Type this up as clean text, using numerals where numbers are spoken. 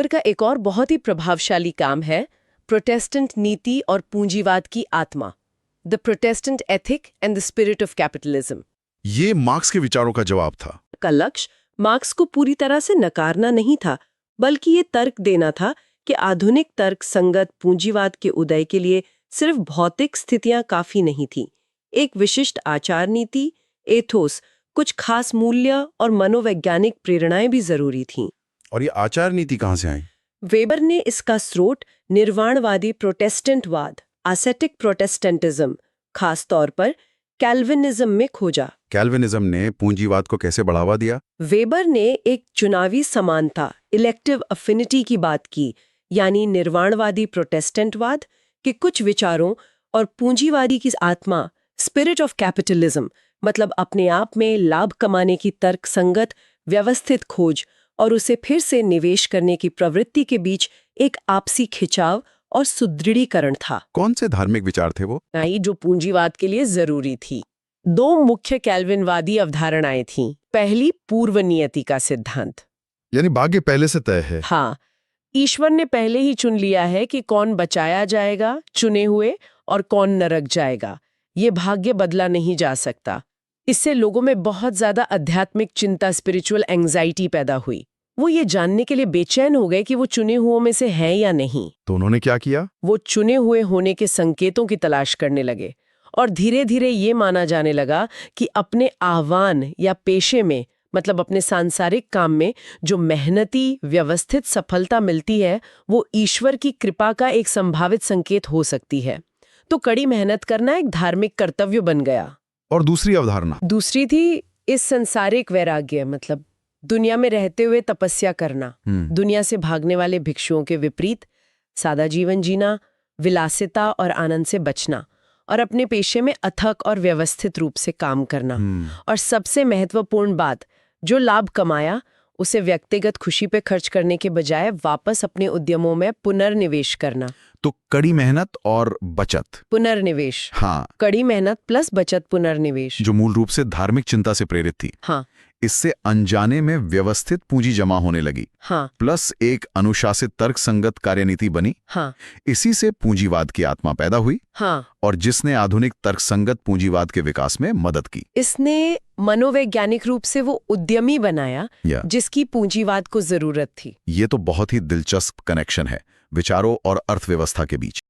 का एक और बहुत ही प्रभावशाली काम है प्रोटेस्टेंट नीति और पूंजीवाद की आत्मा, the Protestant ethic and the spirit of capitalism. ये मार्क्स के विचारों का जवाब था। का लक्ष्य मार्क्स को पूरी तरह से नकारना नहीं था, बल्कि ये तर्क देना था कि आधुनिक तर्क संगत पूंजीवाद के उदय के लिए सिर्फ भौतिक स्थितियां काफी नहीं थीं। एक विशिष्ट आचार नीति, एथोस, कुछ खास मूल्य और मनोवैज्ञानिक प्रेरणाएं भी जरूरी थीं। और ये आचार नीति कहाँ से आई? वेबर ने इसका स्रोत निर्वाणवादी प्रोटेस्टेंटवाद, एस्थेटिक प्रोटेस्टेंटिज्म, खास तौर पर कैल्विनिज्म में खोजा। कैल्विनिज्म ने पूंजीवाद को कैसे बढ़ावा दिया? वेबर ने एक चुनावी समानता, इलेक्टिव अफिनिटी की बात की, यानी निर्वाणवादी प्रोटेस्टेंटवाद के कुछ विचारों और पूंजीवादी की आत्मा, स्पिरिट ऑफ कैपिटलिज्म, मतलब अपने आप में लाभ कमाने की तर्क संगत व्यवस्थित खोज और उसे फिर से निवेश करने की प्रवृत्ति के बीच एक आपसी खिंचाव और सुदृढ़ीकरण था। कौन से धार्मिक विचार थे वो? जो पूंजीवाद के लिए जरूरी थी। दो मुख्य कैल्विनवादी अवधारणाएं थीं। पहली, पूर्व नियति का सिद्धांत, यानी भाग्य पहले से तय है। हाँ, ईश्वर ने पहले ही चुन लिया है कि कौन बचाया जाएगा, चुने हुए, और कौन नरक जाएगा। ये भाग्य बदला नहीं जा सकता। इससे लोगों में बहुत ज्यादा आध्यात्मिक चिंता, स्पिरिचुअल एंग्जाइटी पैदा हुई। वो ये जानने के लिए बेचैन हो गए कि वो चुने हुओं में से हैं या नहीं। तो उन्होंने क्या किया? वो चुने हुए होने के संकेतों की तलाश करने लगे और धीरे धीरे ये माना जाने लगा कि अपने आह्वान या पेशे में, मतलब अपने सांसारिक काम में जो मेहनती व्यवस्थित सफलता मिलती है, वो ईश्वर की कृपा का एक संभावित संकेत हो सकती है। तो कड़ी मेहनत करना एक धार्मिक कर्तव्य बन गया। और दूसरी अवधारणा? दूसरी थी इस संसारिक वैराग्य, मतलब दुनिया में रहते हुए तपस्या करना, दुनिया से भागने वाले भिक्षुओं के विपरीत सादा जीवन जीना, विलासिता और आनंद से बचना, और अपने पेशे में अथक और व्यवस्थित रूप से काम करना। और सबसे महत्वपूर्ण बात, जो लाभ कमाया उसे व्यक्तिगत खुशी पे खर्च करने के बजाय वापस अपने उद्यमों में पुनर्निवेश करना। तो कड़ी मेहनत और बचत, पुनर्निवेश। हाँ, कड़ी मेहनत प्लस बचत, पुनर्निवेश, जो मूल रूप से धार्मिक चिंता से प्रेरित थी। हाँ, इससे अनजाने में व्यवस्थित पूंजी जमा होने लगी। हाँ, प्लस एक अनुशासित तर्क संगत कार्यनीति बनी। हाँ, इसी से पूंजीवाद की आत्मा पैदा हुई। हाँ, और जिसने आधुनिक तर्क संगत पूंजीवाद के विकास में मदद की। इसने मनोवैज्ञानिक रूप से वो उद्यमी बनाया जिसकी पूंजीवाद को जरूरत थी। ये तो बहुत ही दिलचस्प कनेक्शन है विचारों और अर्थव्यवस्था के बीच।